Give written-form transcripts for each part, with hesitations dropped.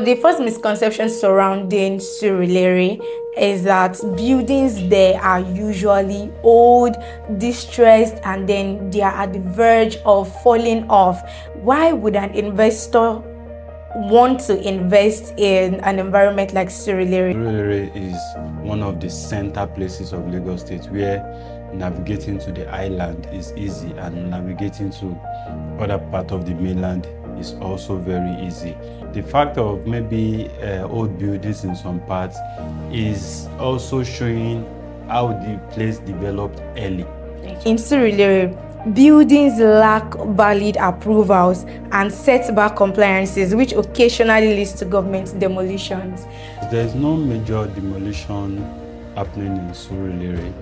The first misconception surrounding Surulere is that buildings there are usually old, distressed, and then they are at the verge of falling off. Why would an investor want to invest in an environment like Surulere? Surulere is one of the center places of Lagos State where navigating to the island is easy and navigating to other part of the mainland is also very easy. The fact of maybe old buildings in some parts is also showing how the place developed early. In Surulere, buildings lack valid approvals and setback compliances, which occasionally leads to government demolitions. There is no major demolition happening in Surulere.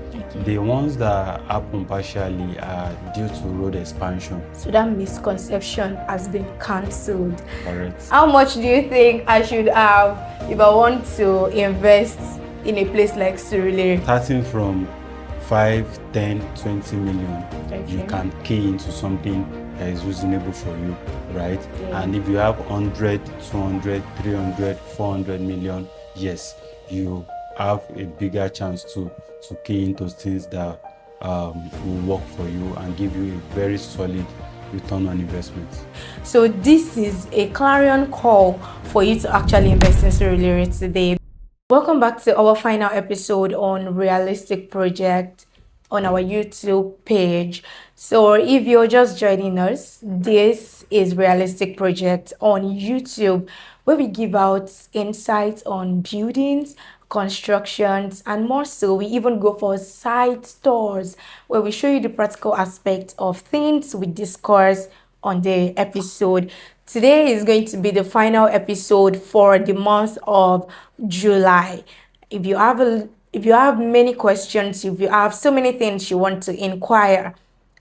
The ones that happen partially are due to road expansion. So that misconception has been cancelled. Correct. How much do you think I should have if I want to invest in a place like Surulere? Starting from 5, 10, 20 million, you can key into something that is reasonable for you, right? Yeah. And if you have 100, 200, 300, 400 million, yes, you have a bigger chance to key into things that will work for you and give you a very solid return on investment. So this is a clarion call for you to actually invest in Surulere today. Welcome back to our final episode on realistic project on our YouTube page. So if you're just joining us, this is Realistic Project on YouTube, where we give out insights on buildings, constructions, and more so, we even go for site tours where we show you the practical aspect of things we discuss on the episode. Today is going to be the final episode for the month of July. If you have many questions, if you have so many things you want to inquire,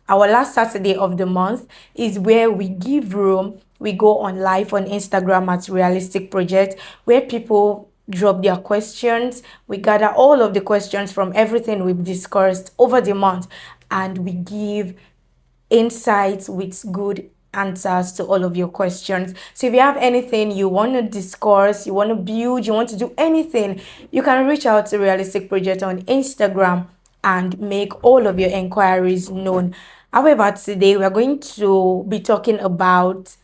our last Saturday of the month is where we give room. We go on live on Instagram at Realistic Project, where people drop their questions. We gather all of the questions from everything we've discussed over the month, and we give insights with good answers to all of your questions. So if you have anything you want to discuss, you want to build, you want to do anything, you can reach out to Realistic Project on Instagram and make all of your inquiries known. However, today we're going to be talking about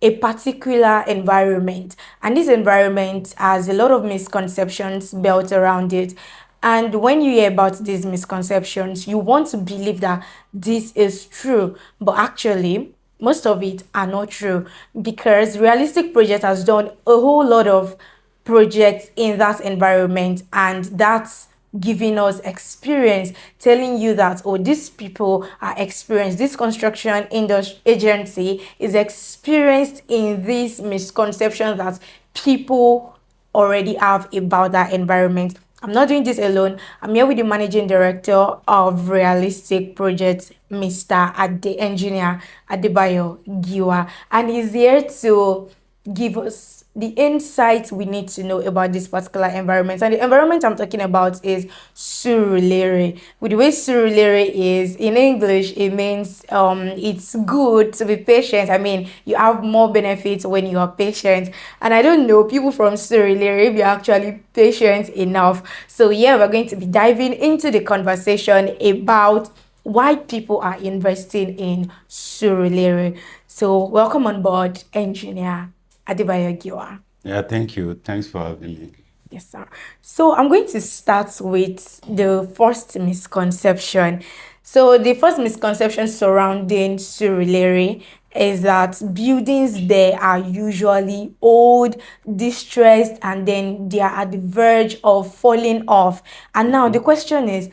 a particular environment, and this environment has a lot of misconceptions built around it. And when you hear about these misconceptions, you want to believe that this is true, but actually most of it are not true, because Realistic Project has done a whole lot of projects in that environment, and that's giving us experience, telling you that, oh, these people are experienced, this construction industry agency is experienced in these misconceptions that people already have about that environment. I'm not doing this alone. I'm here with the managing director of Realistic Project, Mr. Engineer Adebayo GIWA, and he's here to give us the insights we need to know about this particular environment. And the environment I'm talking about is Surulere. With the way Surulere is in English, it means it's good to be patient. I mean, you have more benefits when you are patient. And I don't know people from Surulere if you're actually patient enough. So yeah, we're going to be diving into the conversation about why people are investing in Surulere. So welcome on board, Engineer Adebayo GIWA. Yeah, thank you. Thanks for having me. Yes, sir. So I'm going to start with the first misconception. So the first misconception surrounding Surulere is that buildings there are usually old, distressed, and then they are at the verge of falling off. And now the question is,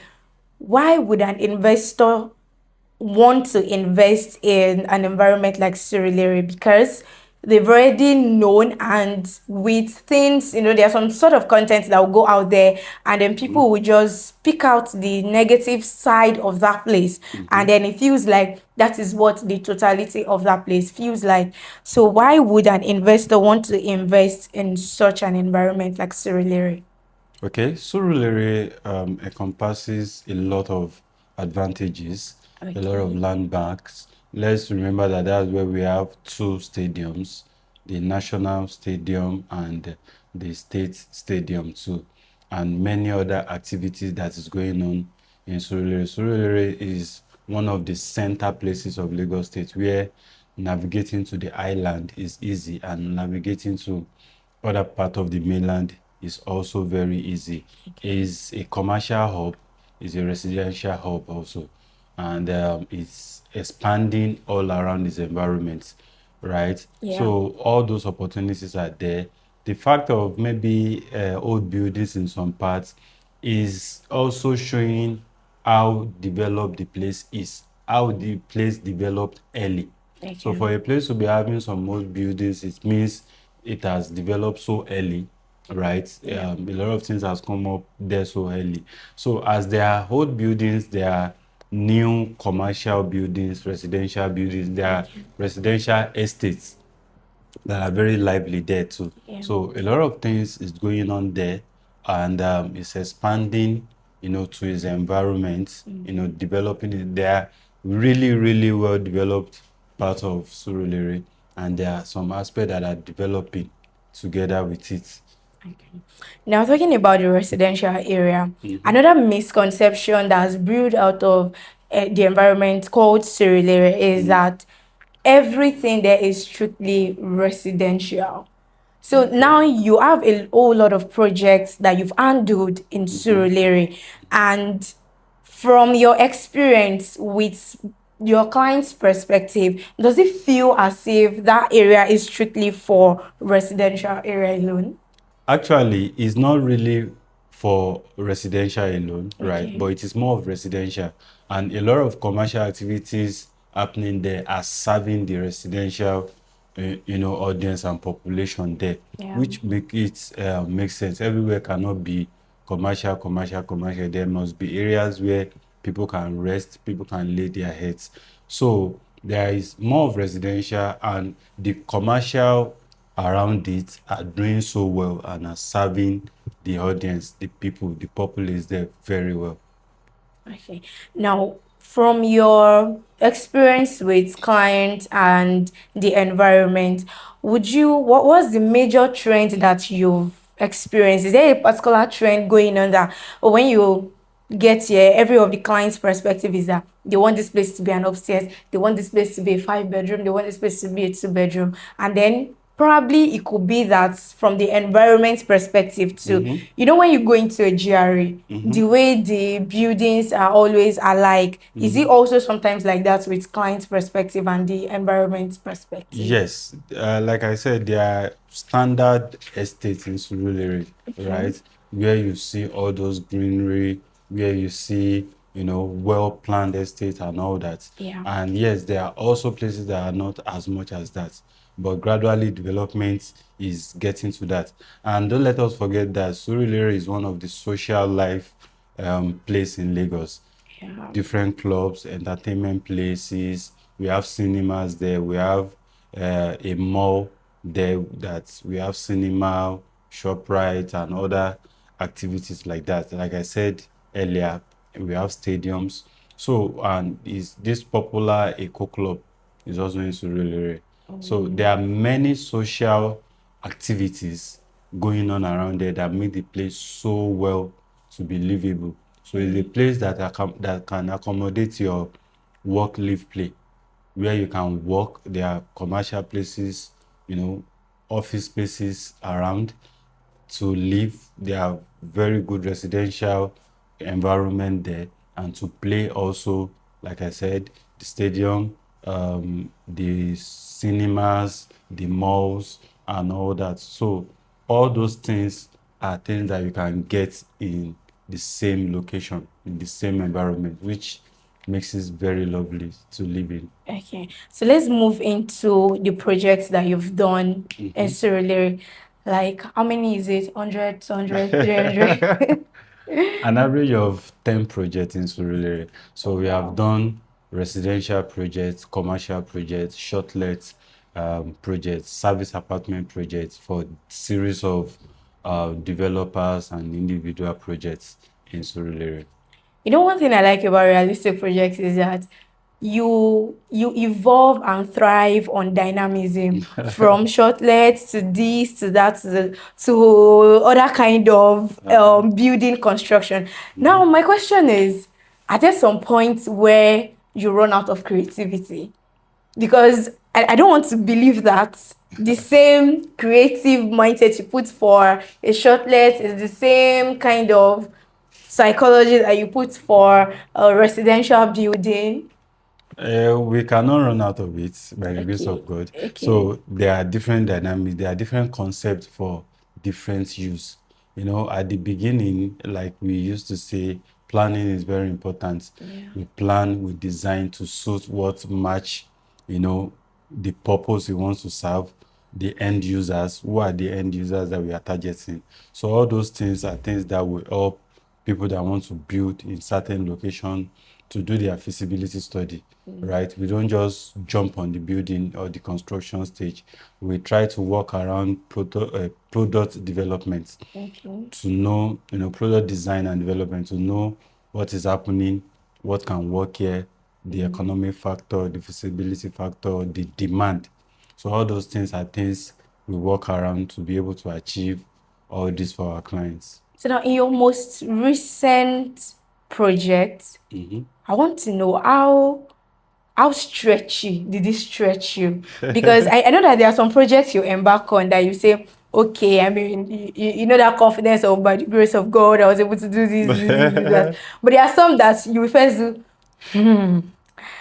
why would an investor want to invest in an environment like Surulere? Because they've already known, and with things, there's some sort of content that will go out there, and then people will just pick out the negative side of that place, and then it feels like that is what the totality of that place feels like. So why would an investor want to invest in such an environment like Surulere? Okay, Surulere encompasses a lot of advantages, a lot of landmarks. Let's remember that that's where we have 2 stadiums, the National Stadium and the State Stadium too, and many other activities that is going on in Surulere. Surulere is one of the center places of Lagos State where navigating to the island is easy and navigating to other part of the mainland is also very easy. Is a commercial hub, is a residential hub also, and it's expanding all around its environment, right? Yeah. So all those opportunities are there. The fact of maybe old buildings in some parts is also showing how developed the place is, how the place developed early. So for a place to be having some old buildings, it means it has developed so early, right? Yeah. A lot of things has come up there so early. So as there are old buildings, there are new commercial buildings, residential buildings, there are residential estates that are very lively there too. Yeah. So a lot of things is going on there, and it's expanding, to its environment, developing it. They are really, really well developed part of Surulere, and there are some aspects that are developing together with it. Okay. Now, talking about the residential area, another misconception that's brewed out of the environment called Surulere is that everything there is strictly residential. So now you have a whole lot of projects that you've handled in Surulere, and from your experience with your client's perspective, does it feel as if that area is strictly for residential area alone? Actually, it's not really for residential alone, right? Okay. But it is more of residential. And a lot of commercial activities happening there are serving the residential, audience and population there, Yeah. which make sense. Everywhere cannot be commercial, commercial, commercial. There must be areas where people can rest, people can lay their heads. So there is more of residential, and the commercial around it are doing so well and are serving the audience, the people, the populace there very well. Okay. Now, from your experience with clients and the environment, what was the major trend that you've experienced? Is there a particular trend going on that, or when you get here, every of the client's perspective is that they want this place to be an upstairs, they want this place to be a 5 bedroom, they want this place to be a 2 bedroom, and then probably it could be that from the environment perspective too. You know, when you go into a GRA, the way the buildings are always alike, is it also sometimes like that with client's perspective and the environment perspective? Yes, like I said, there are standard estates in Surulere, right? Where you see all those greenery, where you see, well-planned estates and all that. Yeah. And yes, there are also places that are not as much as that, but gradually development is getting to that. And don't let us forget that Surulere is one of the social life place in Lagos. Yeah. Different clubs, entertainment places. We have cinemas there. We have a mall there that we have cinema, ShopRite, and other activities like that. Like I said earlier, we have stadiums. So, and is this popular Eco Club is also in Surulere. So there are many social activities going on around there that make the place so well to be livable. So it's a place that can accommodate your work, live, play, where you can work. There are commercial places, office spaces around to live. There are very good residential environment there, and to play also, like I said, the stadium, the cinemas, the malls, and all that. So all those things are things that you can get in the same location, in the same environment, which makes it very lovely to live in. Okay, so let's move into the projects that you've done in Surulere. Like, how many is it? 100, 200, 300? An average of 10 projects in Surulere. So we have done residential projects, commercial projects, short-let projects, service apartment projects for series of developers and individual projects in Surulere. You know, one thing I like about realistic projects is that you evolve and thrive on dynamism from shortlets to this to that to other kind of building construction. Now my question is, are there some points where you run out of creativity? Because I don't want to believe that the same creative mindset you put for a shortlet is the same kind of psychology that you put for a residential building. We cannot run out of it by the grace Okay, of God. okay. So there are different dynamics, there are different concepts for different use. You know, at the beginning, like we used to say, planning is very important. Yeah. We plan, we design to suit what match, you know, the purpose we want to serve, the end users. Who are the end users that we are targeting? So all those things are things that will help people that want to build in certain location to do their feasibility study, right? We don't just jump on the building or the construction stage. We try to work around product development to know, you know, product design and development, to know what is happening, what can work here, the economic factor, the feasibility factor, the demand. So all those things are things we work around to be able to achieve all this for our clients. So now, in your most recent project, I want to know how stretchy did it stretch you? Because I know that there are some projects you embark on that you say, okay, I mean, you know that confidence of by the grace of God, I was able to do this, that. But there are some that you first do,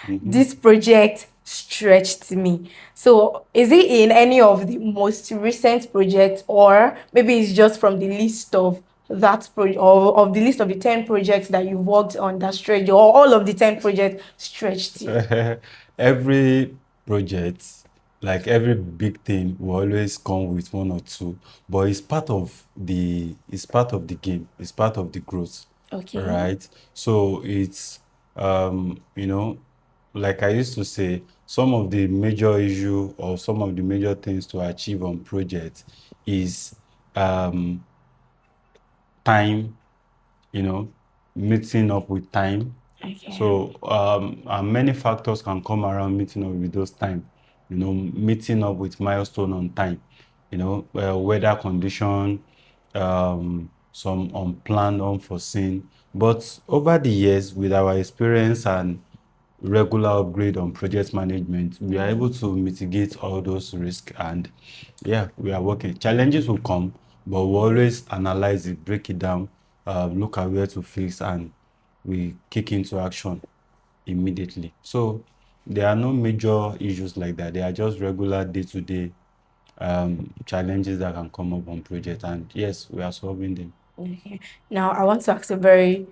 this project stretched me. So is it in any of the most recent projects, or maybe it's just from the list of that project, or of the list of the 10 projects that you worked on that stretched you, or all of the 10 projects stretched you? Every project, like every big thing, will always come with one or two, but it's part of the game, it's part of the growth. Okay. Right? So it's you know, like I used to say, some of the major issue or some of the major things to achieve on project is time, you know, meeting up with time. Okay. So and many factors can come around meeting up with those time. You know, meeting up with milestone on time. You know, weather condition, some unplanned, unforeseen. But over the years, with our experience and regular upgrade on project management, we are able to mitigate all those risks, and yeah, we are working. Challenges will come, but we always analyze it, break it down, look at where to fix, and we kick into action immediately. So there are no major issues like that. They are just regular day-to-day challenges that can come up on project, and yes, we are solving them. Okay. Now I want to ask a very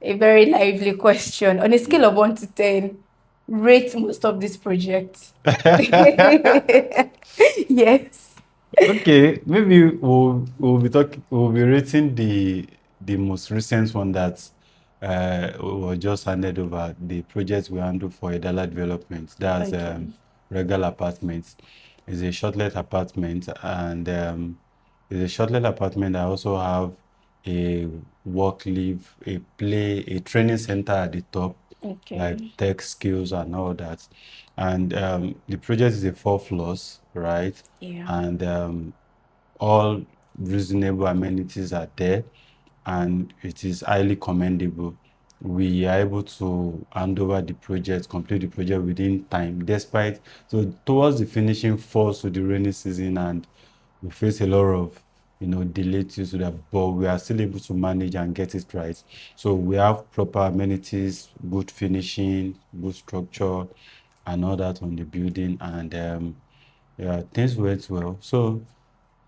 lively question. On a scale of 1 to 10, rate most of these projects. Yes. Okay, maybe we'll be rating the most recent one that was just handed over, the project we handle for a dollar development. That's Okay. Regal Apartments. It's a shortlet apartment, and it's a shortlet apartment. I also have a work live, a play, a training center at the top, Okay. like tech skills and all that. And the project is a 4 floors, right? Yeah. And all reasonable amenities are there, and it is highly commendable. We are able to hand over the project, complete the project within time, despite, so towards the finishing falls to the rainy season, and we face a lot of, you know, delay due to that, but we are still able to manage and get it right. So we have proper amenities, good finishing, good structure, and all that on the building, and yeah, things went well. So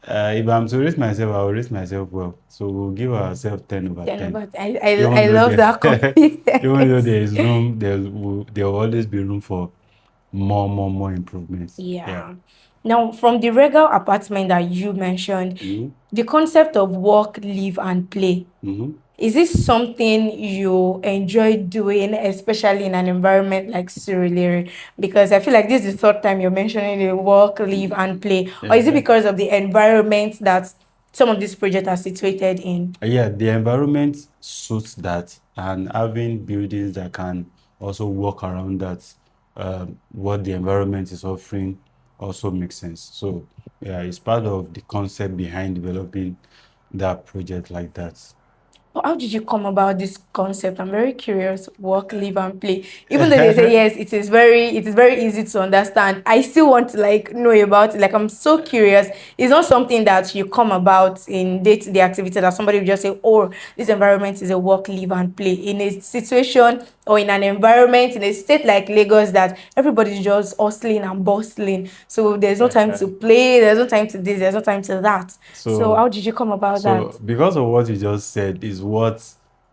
if I'm to rate myself, I will rate myself well. So we'll give ourselves 10 over 10. But I Even though love that confidence. even though there is room, there will always be room for more improvements. Yeah. Now, from the regal apartment that you mentioned, the concept of work, live, and play, is this something you enjoy doing, especially in an environment like Surulere? Because I feel like this is the third time you're mentioning the work, live, and play. Or is it because of the environment that some of these projects are situated in? Yeah, the environment suits that, and having buildings that can also work around that what the environment is offering also makes sense. So yeah, it's part of the concept behind developing that project like that. But how did you come about this concept? I'm very curious. Work, live, and play. Even though they say yes, it is very easy to understand. I still want to like know about it. Like I'm so curious. It's not something that you come about in day-to-day activity that somebody will just say, "Oh, this environment is a work, live, and play." In a situation or in an environment in a state like Lagos that everybody's just hustling and bustling, so there's no time to play. There's no time to this. There's no time to that. So So how did you come about that? So, because of what you just said, is what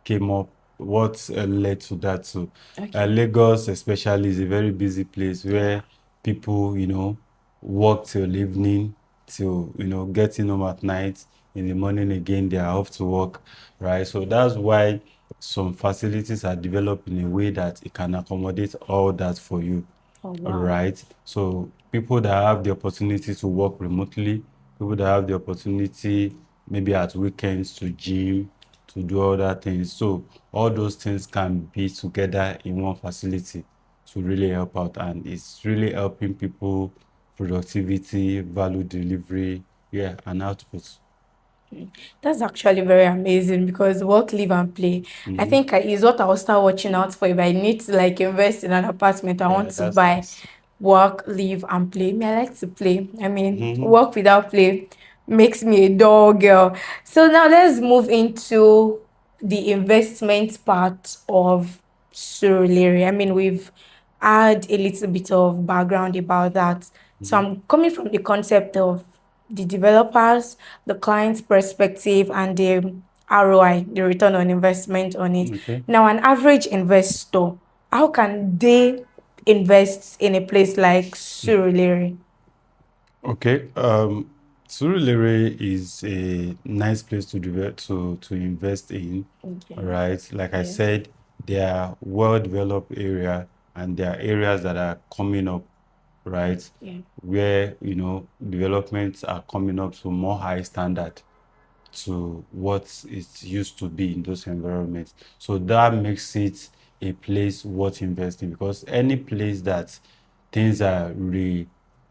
came up, what led to that. So, Okay. Lagos, especially, is a very busy place where people, work till evening, till, getting home at night. In the morning again, they are off to work, right? So, that's why some facilities are developed in a way that it can accommodate all that for you. Oh wow. Right. So people that have the opportunity to work remotely, people that have the opportunity maybe at weekends to gym, to do other things. So all those things can be together in one facility to really help out. And it's really helping people productivity, value delivery, yeah, and output. That's actually very amazing because work, live, and play. I Mm-hmm. think is what I'll start watching out for. If I need to like invest in an apartment, I want Yeah, to that's buy nice. work, live, and play. Me, I like to play. I mean, Mm-hmm. work without play makes me a dull girl. So now let's move into the investment part of Surulere. I mean, we've had a little bit of background about that. So Mm-hmm. I'm coming from the concept of the developers, the client's perspective, and the ROI, the return on investment on it. Okay. Now, an average investor, how can they invest in a place like Surulere? Okay. Surulere is a nice place to develop to invest in, Okay. right? Like I Yes. said, they are well-developed area, and there are areas that are coming up, right? Yeah. Where, developments are coming up to more high standard to what it used to be in those environments. So that makes it a place worth investing, because any place that things are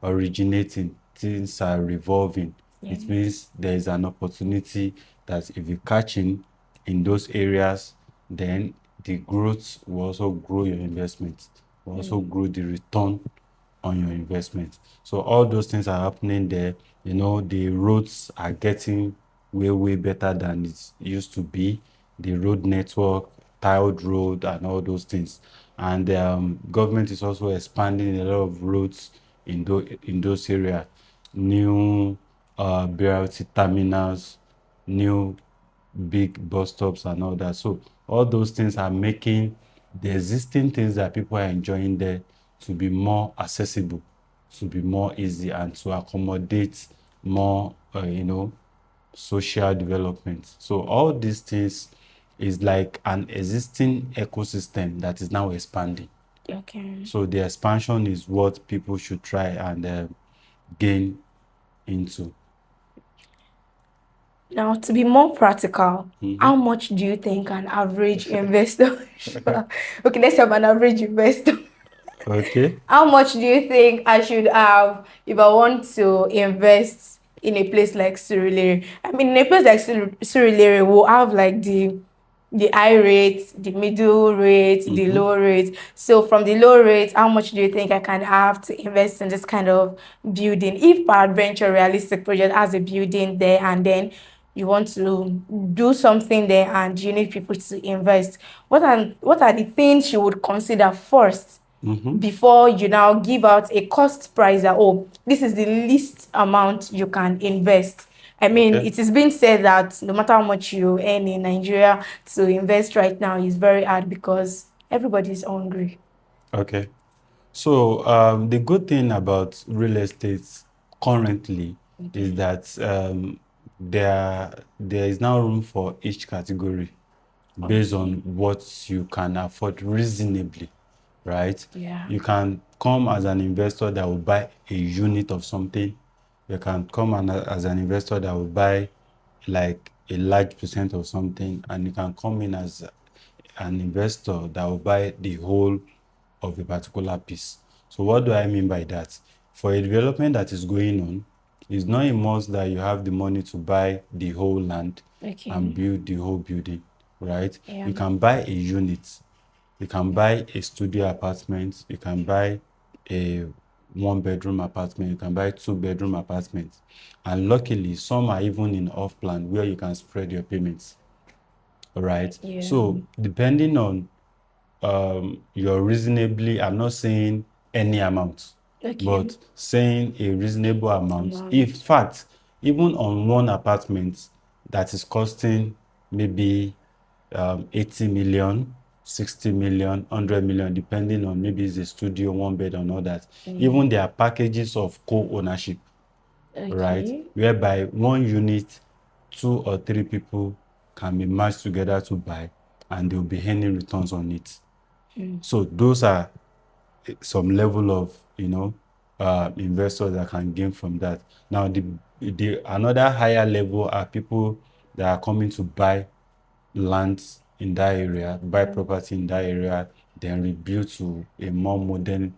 originating, things are revolving, Yeah. it means there is an opportunity that if you catch in those areas, then the growth will also grow your investment, will also grow the return on your investment. So all those things are happening there. The roads are getting way better than it used to be. The road network, tiled road, and all those things. And government is also expanding a lot of roads in those areas. New BRT terminals, new big bus stops, and all that. So all those things are making the existing things that people are enjoying there to be more accessible, to be more easy, and to accommodate more, social development. So all these things is like an existing ecosystem that is now expanding. Okay. So the expansion is what people should try and gain into. Now, to be more practical, Mhm. how much do you think an average investor should have? Okay, let's have an average investor. Okay. How much do you think I should have if I want to invest in a place like Surulere? I mean, in a place like Surulere, we'll have like the high rate, the middle rate, the Mhm. low rate. So from the low rate, how much do you think I can have to invest in this kind of building? If peradventure realistic project has a building there and then you want to do something there and you need people to invest, what are the things you would consider first Mhm. before you now give out a cost price that, oh, this is the least amount you can invest? I mean, Okay. it is being said that no matter how much you earn in Nigeria, to invest right now is very hard because everybody is hungry. Okay. So the good thing about real estate currently is Okay. that there is now room for each category based on Okay. what you can afford reasonably, right? Yeah. You can come as an investor that will buy a unit of something. You can come as an investor that will buy like a large percent of something, and you can come in as an investor that will buy the whole of a particular piece. So what do I mean by that? For a development that is going on, it's not a must that you have the money to buy the whole land and build the whole building, right? Yeah. You can buy a unit. You can buy a studio apartment. You can buy a one-bedroom apartment. You can buy two-bedroom apartments. And luckily, some are even in off-plan where you can spread your payments. All right. Yeah. So depending on your reasonably, I'm not saying any amount, but saying a reasonable amount. In fact, even on one apartment that is costing maybe 80 million, 60 million, 100 million, depending on maybe it's a studio, one bed and all that. Even there are packages of co-ownership, right? Whereby one unit, 2 or 3 people can be matched together to buy and they'll be earning returns on it. So those are some level of, investors that can gain from that. Now, the another higher level are people that are coming to buy lands in that area, buy property in that area, then rebuild to a more modern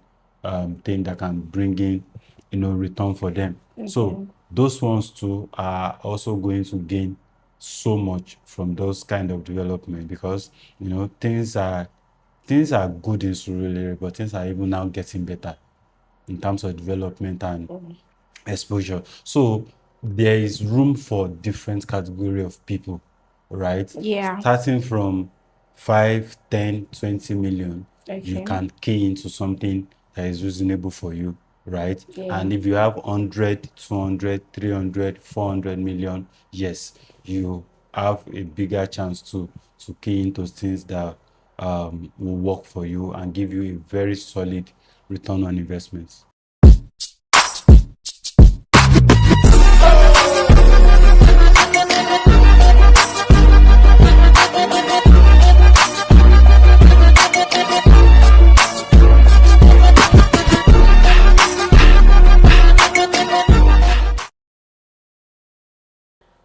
thing that can bring in, return for them. So those ones too are also going to gain so much from those kind of development because, things are good in Surulere, but things are even now getting better in terms of development and exposure. So there is room for different category of people, right? Yeah. Starting from 5, 10, 20 million, you can key into something that is reasonable for you, right? And if you have 100, 200, 300, 400 million, yes, you have a bigger chance to key into things that will work for you and give you a very solid return on investments.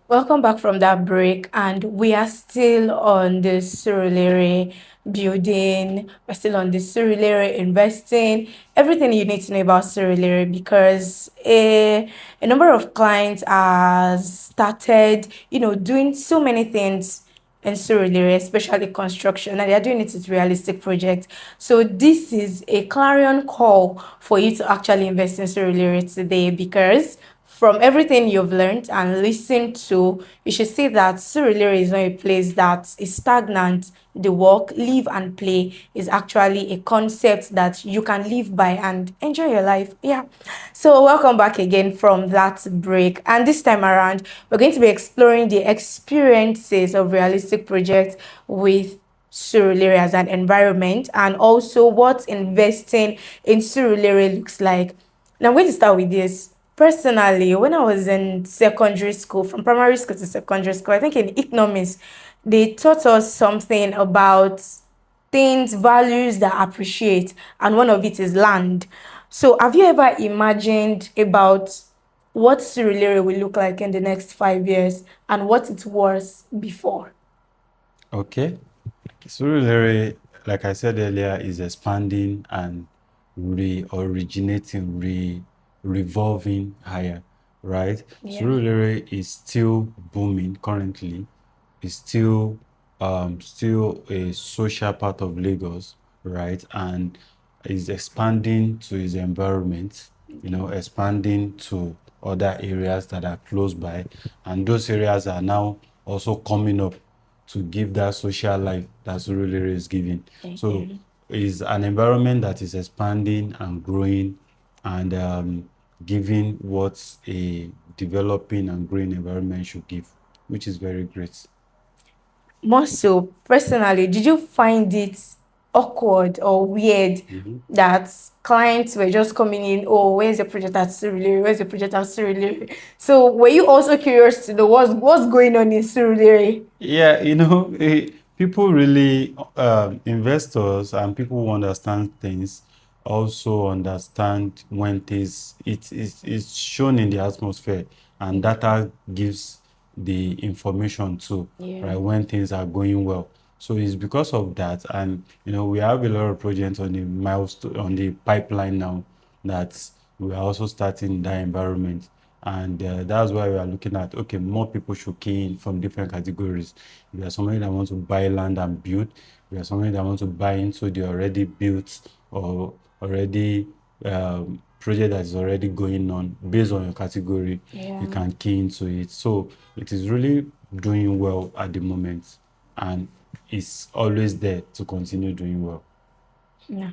Welcome back from that break, and we are still on the Surulere building. We're still on the Surulere investing. Everything you need to know about Surulere because a number of clients has started, doing so many things in Surulere, especially construction, and they are doing it with realistic projects. So this is a clarion call for you to actually invest in Surulere today because from everything you've learned and listened to, you should see that Surulere is not a place that is stagnant. The work, live and play is actually a concept that you can live by and enjoy your life. Yeah. So welcome back again from that break. And this time around, we're going to be exploring the experiences of realistic projects with Surulere as an environment and also what investing in Surulere looks like. Now I'm going to start with this. Personally, when I was in secondary school, from primary school to secondary school, I think in economics, they taught us something about things, values that appreciate, and one of it is land. So, have you ever imagined about what Surulere will look like in the next 5 years and what it was before? Okay. Surulere, like I said earlier, is expanding and re-originating, revolving higher, right? Yeah. Surulere is still booming currently. It's still a social part of Lagos, right? And is expanding to its environment, expanding to other areas that are close by. And those areas are now also coming up to give that social life that Surulere is giving. So it's an environment that is expanding and growing and giving what a developing and growing environment should give, which is very great. More so, personally, did you find it awkward or weird that clients were just coming in, oh, where's the project at Surulere? Where's the project at Surulere? So were you also curious to know what's going on in Surulere? Yeah, people really, investors and people who understand things also understand when it's shown in the atmosphere, and data gives the information too, right? When things are going well. So it's because of that, and we have a lot of projects on the milestone on the pipeline now that we are also starting in that environment. And that's why we are looking at, okay, more people should key in from different categories. If you are somebody that wants to buy land and build, if you are somebody that wants to buy into the already built or already project that is already going on, based on your category, you can key into it. So it is really doing well at the moment, and it's always there to continue doing well. Yeah.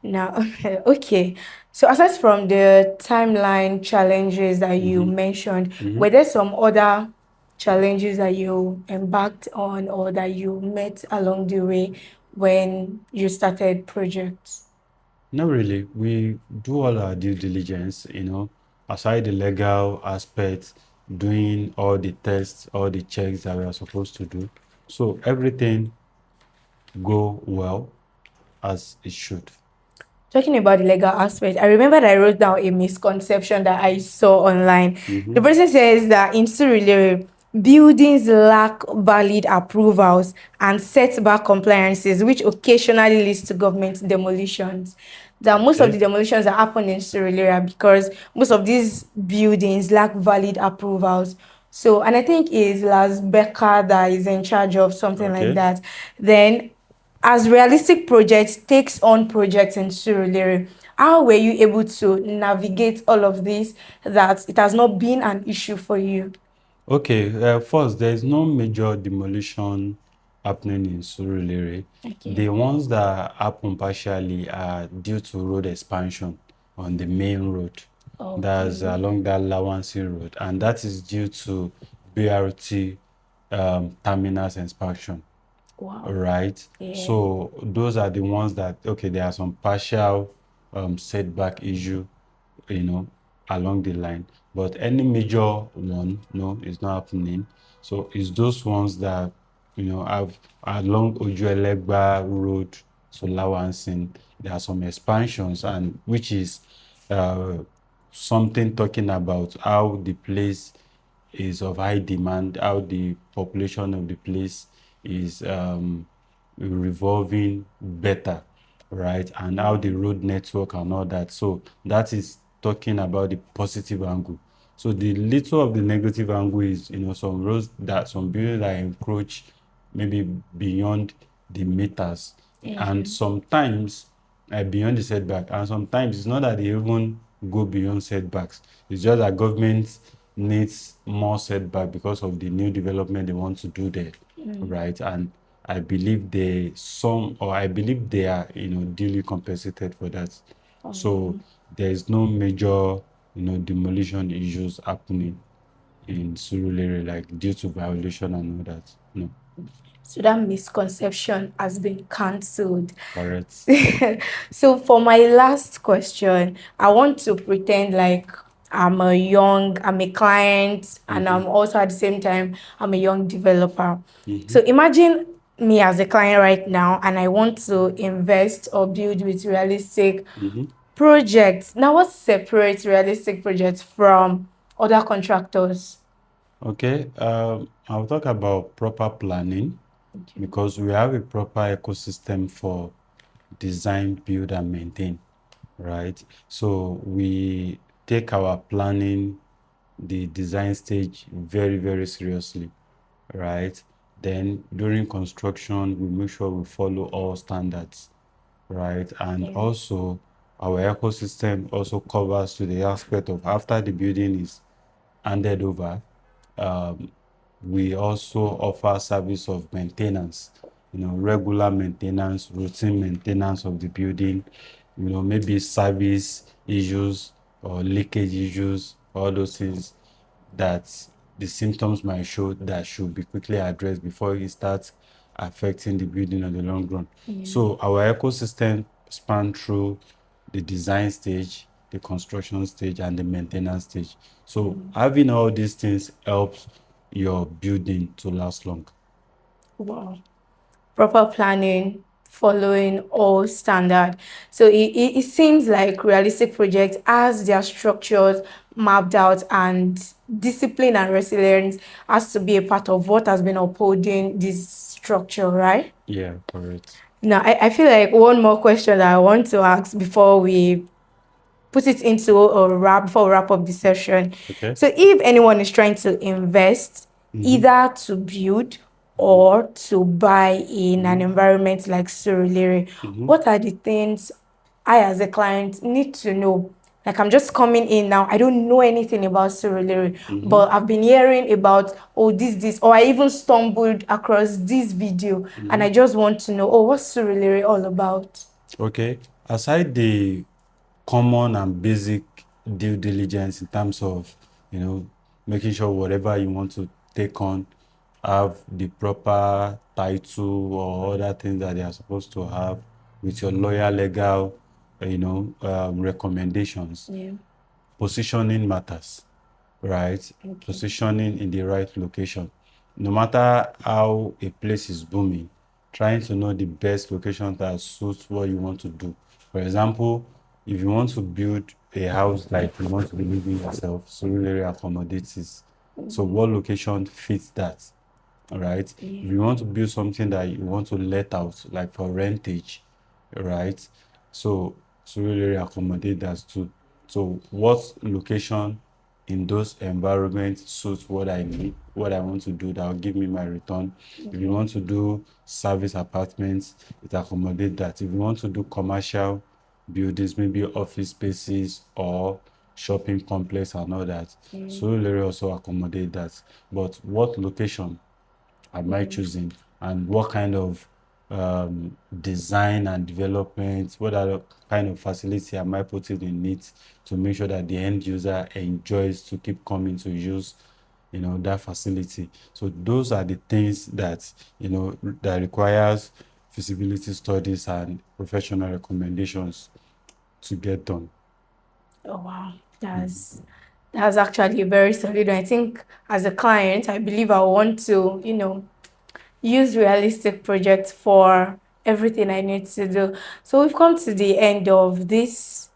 Now, okay. So aside from the timeline challenges that you mentioned, were there some other challenges that you embarked on or that you met along the way when you started projects? Not really. We do all our due diligence, aside the legal aspect, doing all the tests, all the checks that we are supposed to do. So everything go well as it should. Talking about the legal aspect, I remember that I wrote down a misconception that I saw online. The person says that in Surulere, buildings lack valid approvals and setback compliances, which occasionally leads to government demolitions. That most of the Okay. demolitions that happen in Surulere because most of these buildings lack valid approvals. So, and I think it's Las Becca that is in charge of something like Okay. that. Then as Realistic Projects takes on projects in Surulere, how were you able to navigate all of this that it has not been an issue for you? Okay, first, there is no major demolition happening in Surulere. Okay. The ones that happen partially are due to road expansion on the main road. That's Okay. along that Lawansi Road, and that is due to BRT terminals expansion, Wow. right? Yeah. So those are the ones that, okay, there are some partial setback issue, you know, along the line. But any major one, no, it's not happening. So it's those ones that, have along Ojuelegba Road to Lawansin, there are some expansions, and which is uh, something talking about how the place is of high demand, how the population of the place is revolving better, right? And how the road network and all that. So that is talking about the positive angle. So the little of the negative angle is, some roads that some buildings that encroach maybe beyond the meters, and sometimes beyond the setback, and sometimes it's not that they even go beyond setbacks. It's just that government needs more setback because of the new development they want to do there, right? And I believe I believe they are, duly compensated for that. So there is no major, demolition issues happening in Surulere, like due to violation and all that. No, So that misconception has been cancelled. correct. So for my last question, I want to pretend like I'm a client, and I'm also at the same time, I'm a young developer. So imagine me as a client right now, and I want to invest or build with realistic projects. Now, what separates realistic projects from other contractors? Okay, I'll talk about proper planning, because we have a proper ecosystem for design, build, and maintain, right? So we take our planning, the design stage, very, very seriously, right? Then during construction, we make sure we follow all standards, right? And also, our ecosystem also covers to the aspect of after the building is handed over, um, we also offer service of maintenance, regular maintenance, routine maintenance of the building, maybe service issues or leakage issues, all those things that the symptoms might show that should be quickly addressed before it starts affecting the building in the long run. So our ecosystem span through the design stage, the construction stage, and the maintenance stage. So having all these things helps your building to last long. Wow. Proper planning, following all standard. So it seems like realistic projects as their structures mapped out, and discipline and resilience has to be a part of what has been upholding this structure, right? Yeah, correct. Now, I feel like one more question that I want to ask before we put it into a wrap, before we wrap up the session. Okay. So if anyone is trying to invest, either to build or to buy in an environment like Surulere, what are the things I as a client need to know? Like, I'm just coming in now, I don't know anything about Surulere, but I've been hearing about, oh, this, or I even stumbled across this video, and I just want to know, oh, what's Surulere all about? Okay. Aside the common and basic due diligence in terms of, making sure whatever you want to take on have the proper title or other things that they are supposed to have with your lawyer legal, recommendations. Yeah. Positioning matters, right? Positioning in the right location. No matter how a place is booming, trying to know the best location that suits what you want to do. For example, if you want to build a house like you want to be living yourself, Surulere accommodates it. So what location fits that? All right. If you want to build something that you want to let out, like for rentage, right? So Surulere accommodate that too. So what location in those environments suits what I need, what I want to do that will give me my return. If you want to do service apartments, it accommodate that. If you want to do commercial buildings, maybe office spaces or shopping complex and all that, Surulere also accommodate that. But what location am I choosing, and what kind of design and development, what other kind of facility am I putting in it to make sure that the end user enjoys to keep coming to use that facility. So those are the things that that requires feasibility studies and professional recommendations to get done. Oh wow, that's actually very solid. I think as a client, I believe I want to, use realistic projects for everything I need to do. So we've come to the end of this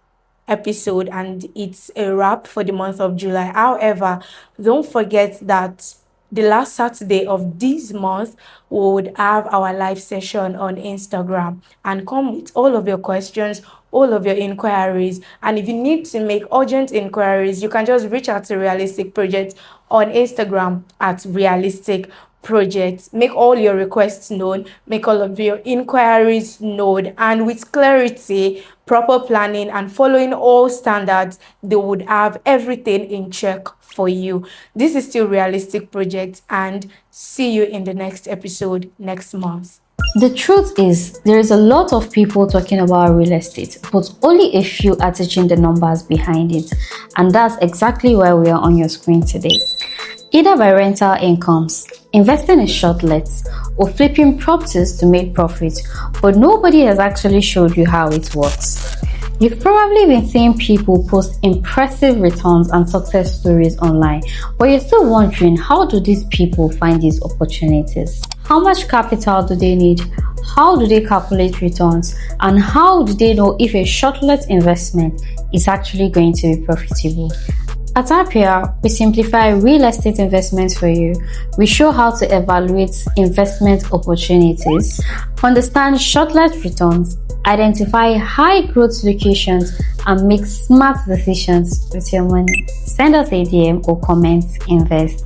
episode, and it's a wrap for the month of July. However, don't forget that the last Saturday of this month, we would have our live session on Instagram, and come with all of your questions, all of your inquiries. And if you need to make urgent inquiries, you can just reach out to Realistic Project on Instagram at Realistic Project. Make all your requests known, make all of your inquiries known, and with clarity, proper planning, and following all standards, they would have everything in check for you. This is still Realistic Project, and see you in the next episode next month. The truth is, there is a lot of people talking about real estate, but only a few are teaching the numbers behind it. And that's exactly why we are on your screen today. Either by rental incomes, investing in short lets, or flipping properties to make profit, but nobody has actually showed you how it works. You've probably been seeing people post impressive returns and success stories online, but you're still wondering, how do these people find these opportunities? How much capital do they need? How do they calculate returns? And how do they know if a short-let investment is actually going to be profitable? At RPR, we simplify real estate investments for you. We show how to evaluate investment opportunities, understand short-let returns, identify high-growth locations, and make smart decisions with your money. Send us a DM or comment, invest.